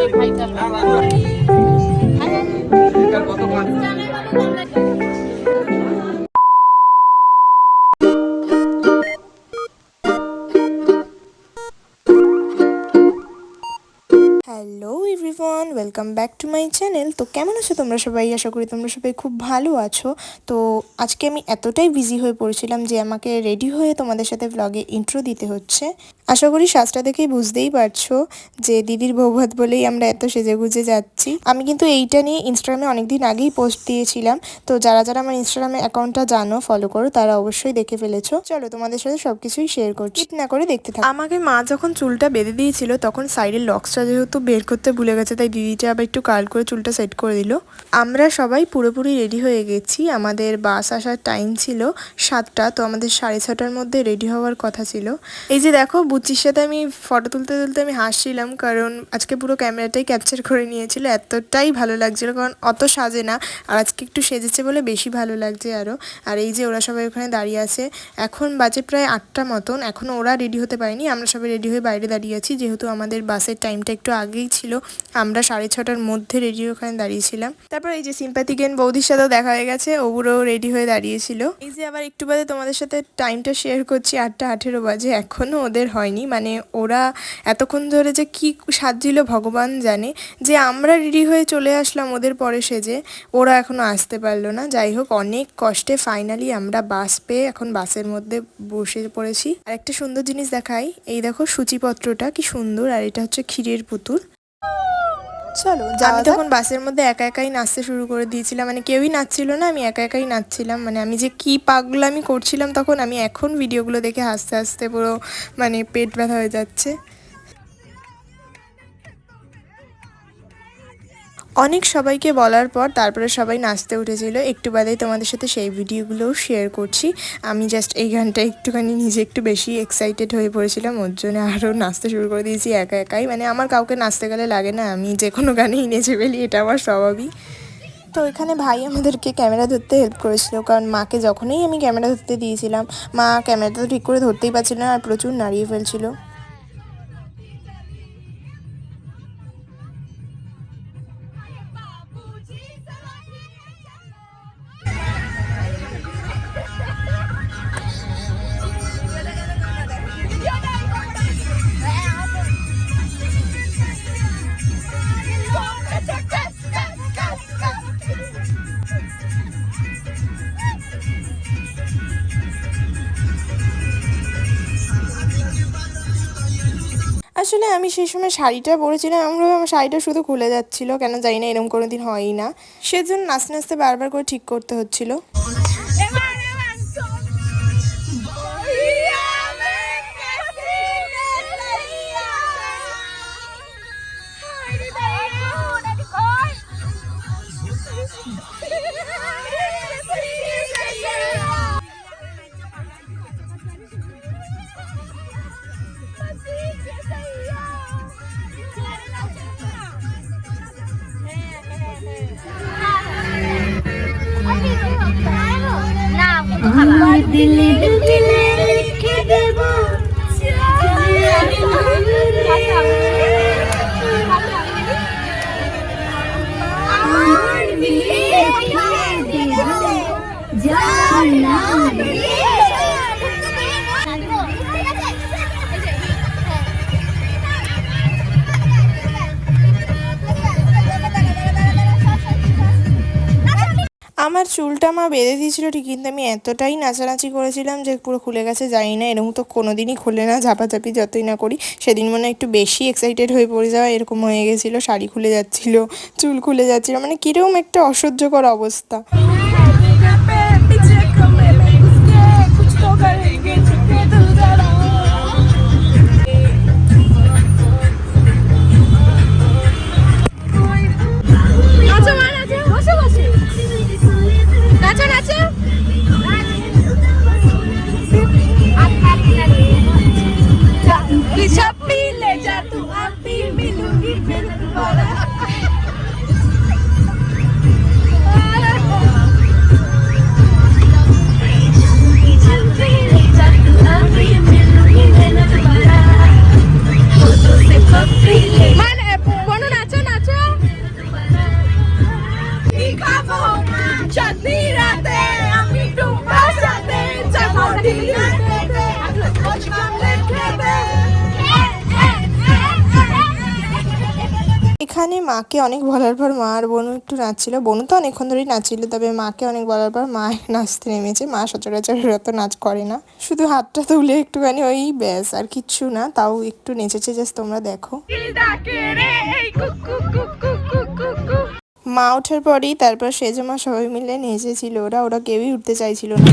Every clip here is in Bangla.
Hello everyone, welcome back to my channel. তো কেমন আছো তোমরা সবাই? আশা করি তোমরা সবাই খুব ভালো আছো। তো আজকে আমি এতটাই বিজি হয়ে পড়েছিলাম যে আমাকে রেডি হয়ে তোমাদের সাথে ব্লগে ইন্ট্রো দিতে হচ্ছে। আশা করি সাজটা দেখেই বুঝতেই পারছো যে দিদির বৌভাত বলেই আমরা এত সেজেগুজে যাচ্ছি। আমি কিন্তু এইটা নিয়ে ইনস্টাগ্রামে অনেকদিন আগেই পোস্ট দিয়েছিলাম, তো যারা যারা আমার ইনস্টাগ্রামে অ্যাকাউন্টটা জানো, ফলো করো, তারা অবশ্যই দেখে ফেলেছো। চলো তোমাদের সাথে সবকিছুই শেয়ার করছি, স্কিপ না করে দেখতে থাকো। আমাকে মা যখন চুলটা বেঁধে দিয়েছিল তখন সাইডের লক্সটা যেহেতু বের করতে ভুলে গেছে, তাই দিদিটা আবার একটু কার্ল করে চুলটা সেট করে দিল। আমরা সবাই পুরোপুরি রেডি হয়ে গেছি। আমাদের বাস আসার টাইম ছিল 7টা, তো আমাদের 6:30টার মধ্যে রেডি হওয়ার কথা ছিল। এই যে দেখো, বুচির সাথে আমি ফটো তুলতে তুলতে আমি হাসছিলাম, কারণ আজকে পুরো ক্যামেরাটাই ক্যাপচার করে নিয়েছিল। এতটাই ভালো লাগছিল, কারণ অত সাজে না, আর আজকে একটু সেজেছে বলে বেশি ভালো লাগছে আরও। আর এই যে ওরা সবাই ওখানে দাঁড়িয়ে আছে, এখন বাজে প্রায় 8টা মতন। এখনও ওরা রেডি হতে পারেনি, আমরা সবাই রেডি হয়ে বাইরে দাঁড়িয়ে আছি। যেহেতু আমাদের বাসের টাইমটা একটু আগেই ছিল, আমরা 6:30টার মধ্যে রেডি ওখানে দাঁড়িয়েছিলাম। তারপর এই যে সিম্প্যাথি গেন বৌদির সাথেও দেখা হয়ে গেছে, ওগুলোও রেডি হয়ে দাঁড়িয়েছিল। এই যে আবার একটু বাদে তোমাদের সাথে টাইমটা শেয়ার করছি, 8:18 বাজে, এখনও ওদের হয়নি। মানে ওরা এতক্ষণ ধরে যে কি সাজছিল ভগবান জানে। যে আমরা রেডি হয়ে চলে আসলাম ওদের পরে সেজে, ওরা এখনও আসতে পারলো না। যাই হোক, অনেক কষ্টে ফাইনালি আমরা বাস পেয়ে এখন বাসের মধ্যে বসে পড়েছি। আর একটা সুন্দর জিনিস দেখাই, এই দেখো সূচিপত্রটা কি সুন্দর, আর এটা হচ্ছে ক্ষীরের পুতুল। চলো, আমি তখন বাসের মধ্যে একা একাই নাচতে শুরু করে দিয়েছিলাম। মানে কেউই নাচছিল না, আমি একা একাই নাচছিলাম। মানে আমি যে কি পাগলামি করছিলাম তখন, আমি এখন ভিডিওগুলো দেখে হাসতে হাসতে পুরো মানে পেট ব্যথা হয়ে যাচ্ছে। অনেক সবাইকে বলার পর তারপরে সবাই নাচতে উঠেছিল। একটু বাদেই তোমাদের সাথে সেই ভিডিওগুলোও শেয়ার করছি। আমি জাস্ট এই গানটা একটুখানি নিজে একটু বেশি এক্সাইটেড হয়ে পড়েছিলাম, ওর জন্য আরও নাচতে শুরু করে দিয়েছি একা একাই। মানে আমার কাউকে নাচতে গেলে লাগে না, আমি যে কোনো গানেই নেচে ফেলি, এটা আমার স্বভাবই। তো এখানে ভাই আমাদেরকে ক্যামেরা ধরতে হেল্প করেছিল, কারণ মাকে যখনই আমি ক্যামেরা ধরতে দিয়েছিলাম, মা ক্যামেরাটা তো ঠিক করে ধরতেই পারছিল না, আর প্রচুর নাড়িয়ে ফেলছিল। আসলে আমি সেই সময় শাড়িটা পরেছিলাম, আমার শাড়িটা শুধু খুলে যাচ্ছিল, কেন জানি না, এরকম কোনো দিন হয়ই না। সেজন্য নাচতে নাচতে বারবার করে ঠিক করতে হচ্ছিল। আমার দিলে দিলে লিখে দেব আমার দিলে লিখে দেব জানা আমার চুলটা মা বেঁধে দিয়েছিল ঠিক, কিন্তু আমি এতটাই নাচানাচি করেছিলাম যে পুরো খুলে গেছে। জানি না, এরকম তো কোনোদিনই খুলে না, ঝাপাঝাপি যতই না করি। সেদিন মনে একটু বেশি এক্সাইটেড হয়ে পড়ে যাওয়া এরকম হয়ে গেছিলো, শাড়ি খুলে যাচ্ছিলো, চুল খুলে যাচ্ছিলো, মানে কীরকম একটা অসহ্যকর অবস্থা। এখানে মাকে অনেক বলার পর মা আর বোনও একটু নাচছিল, বোনও তো অনেকক্ষণ ধরেই নাচছিল, তবে মাকে অনেক বলার পর মা নাচতে নেমেছে। মা সচরাচর এত নাচ করে না, শুধু হাতটা তুলে একটুখানি ওই ব্যাস, আর কিচ্ছু না, তাও একটু নেচেছে, জাস্ট তোমরা দেখো। মা ওঠার পরেই তারপর সেজে মা সবাই মিলে নেচেছিল, ওরা কেউই উঠতে চাইছিল না।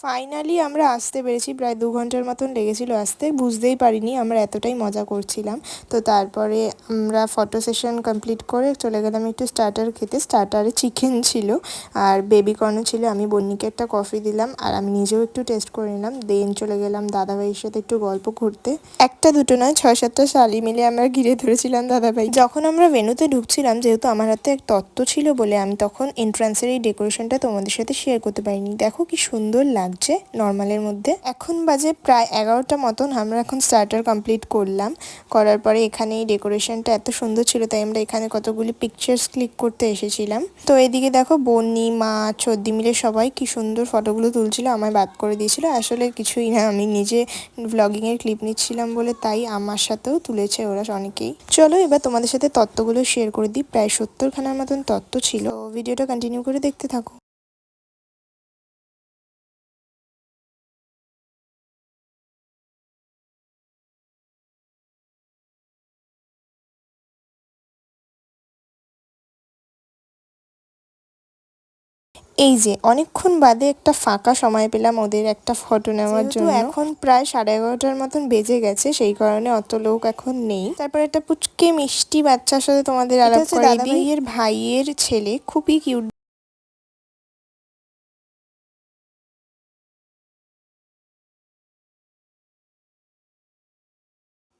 ফাইনালি আমরা আসতে পেরেছি, প্রায় 2 ঘন্টার মতন লেগেছিল আসতে, বুঝতেই পারিনি আমরা এতটাই মজা করছিলাম। তো তারপরে আমরা ফটো সেশন কমপ্লিট করে চলে গেলাম একটু স্টার্টার খেতে। স্টার্টারে চিকেন ছিল আর বেবি কর্নও ছিল। আমি বন্নিকে একটা কফি দিলাম আর আমি নিজেও একটু টেস্ট করে নিলাম। দেন চলে গেলাম দাদাভাইয়ের সাথে একটু গল্প করতে। একটা দুটো নয়, 6-7টা শালি মিলে আমরা ঘিরে ধরেছিলাম দাদাভাই। যখন আমরা ভেন্যুতে ঢুকছিলাম, যেহেতু আমার হাতে এক তত্ত্ব ছিল বলে আমি তখন এন্ট্রান্সের এই ডেকোরেশনটা তোমাদের সাথে শেয়ার করতে পারিনি। দেখো কি সুন্দর লাগছে নর্মালের মধ্যে। এখন বাজে প্রায় 11টা মতন, আমরা এখন স্টার্টার কমপ্লিট করলাম। করার পরে এখানে এই ডেকোরেশনটা এত সুন্দর ছিল, তাই আমরা এখানে কতগুলি পিকচার্স ক্লিক করতে এসেছিলাম। তো এদিকে দেখো বন্নি, মা, চদ্দি মিলে সবাই কি সুন্দর ফটোগুলো তুলছিল, আমায় বাদ করে দিয়েছিল। আসলে কিছুই না, আমি নিজে ব্লগিং এর ক্লিপ নিচ্ছিলাম বলে, তাই আমার সাথেও তুলেছে ওরা অনেকেই। চলো এবার তোমাদের সাথে তত্ত্বগুলো শেয়ার করে দিই। প্রায় 70খানার মতন তত্ত্ব ছিল। ভিডিওটা কন্টিনিউ করে দেখতে থাকো। এই যে অনেকক্ষণ বাদে একটা ফাঁকা সময় পেলাম ওদের একটা ফটো নেওয়ার জন্য। এখন প্রায় 11:30টার মতন বেজে গেছে, সেই কারণে অত লোক এখন নেই। তারপর একটা পুচকে মিষ্টি বাচ্চার সাথে তোমাদের আলাপ করে দিই। দাদাভাইয়ের ভাইয়ের ছেলে, খুবই কিউট।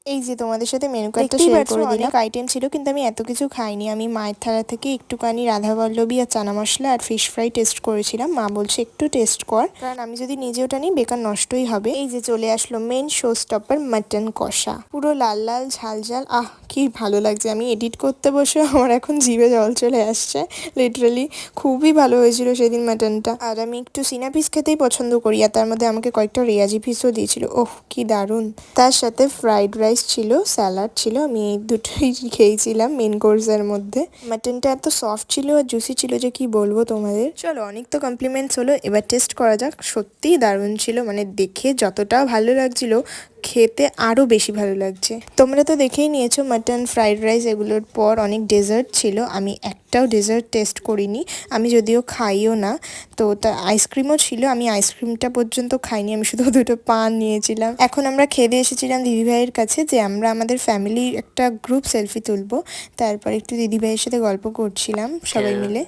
এই যে তোমাদের সাথে মেনু কার্ডটা শেয়ার করে দিলাম। অনেক আইটেম ছিল, কিন্তু আমি এত কিছু খাইনি। আমি মায়ের থালা থেকে একটুখানি রাধাবল্লভী আর চানা মশলা আর ফিশ ফ্রাই টেস্ট করেছিলাম। মা বলছে একটু টেস্ট কর, কারণ আমি যদি নিজে ওটা নিই বেকার নষ্টই হবে। এই যে চলে আসলো মেন শো স্টপার, মাটন কষা, পুরো লাল লাল ঝাল ঝাল। কি ভালো লাগছে। আমি এডিট করতে বসে আমার এখন জিভে জল চলে আসছে, লিটারালি খুবই ভালো হয়েছিল সেদিন মাটনটা। আর আমি একটু সিনা পিস খেতেই পছন্দ করি, আর তার মধ্যে আমাকে কয়েকটা রেয়াজি পিসও দিয়েছিল। ওহ কি দারুণ। তার সাথে ফ্রাইড রাইস ছিল, স্যালাড ছিল, আমি এই দুটোই খেয়েছিলাম মেন কোর্সের মধ্যে। মাটনটা এত সফট ছিল আর জুসি ছিল যে কি বলবো তোমাদের। চলো অনেক তো কমপ্লিমেন্টস হলো, এবার টেস্ট করা যাক। সত্যিই দারুণ ছিল, মানে দেখে যতটা ভালো লাগছিল খেতে আরও বেশি ভালো লাগছে। তোমরা তো দেখেই নিয়েছো মাটন, ফ্রাইড রাইস, এগুলোর পর অনেক ডেজার্ট ছিল। আমি একটাও ডেজার্ট টেস্ট করিনি, আমি যদিও খাইও না। তো আইসক্রিমও ছিল, আমি আইসক্রিমটা পর্যন্ত খাইনি, আমি শুধু দুটো পান নিয়েছিলাম। এখন আমরা খেতে এসেছিলাম দিদিভাইয়ের কাছে, যে আমরা আমাদের ফ্যামিলির একটা গ্রুপ সেলফি তুলবো। তারপর একটু দিদিভাইয়ের সাথে গল্প করছিলাম সবাই মিলে,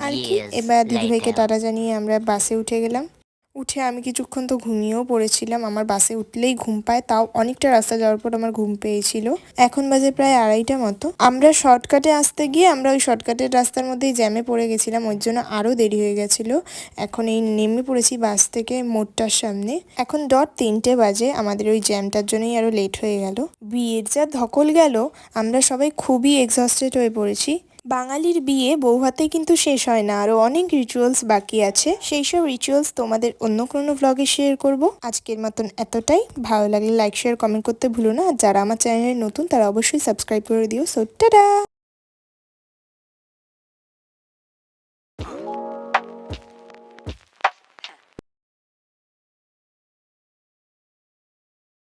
আর কি। এবার দিদিভাইকে টাটা জানিয়ে আমরা বাসে উঠে গেলাম। উঠে আমি কিছুক্ষণ তো ঘুমিয়েও পড়েছিলাম। আমার বাসে উঠলেই ঘুম পায়, তাও অনেকটা রাস্তা যাওয়ার পর আমার ঘুম পেয়েছিল। এখন বাজে প্রায় 2:30টা মতো। আমরা শর্টকাটে আসতে গিয়ে আমরা ওই শর্টকাটের রাস্তার মধ্যেই জ্যামে পড়ে গেছিলাম, ওই জন্য আরও দেরি হয়ে গেছিল। এখন এই নেমে পড়েছি বাস থেকে মোড়টার সামনে। এখন 3:00 বাজে, আমাদের ওই জ্যামটার জন্যই আরও লেট হয়ে গেল। বিয়ের যা ধকল গেল, আমরা সবাই খুবই এক্সস্টেড হয়ে পড়েছি। বাঙালির বিয়ে বৌভাতেই কিন্তু শেষ হয় না, আরও অনেক রিচুয়ালস বাকি আছে। সেই সব রিচুয়ালস তোমাদের অন্য কোনো ভ্লগে শেয়ার করব। আজকের মতন এতটাই। ভালো লাগলে লাইক, শেয়ার, কমেন্ট করতে ভুলো না। আর যারা আমার চ্যানেলে নতুন তারা অবশ্যই সাবস্ক্রাইব করে দিও। So tata.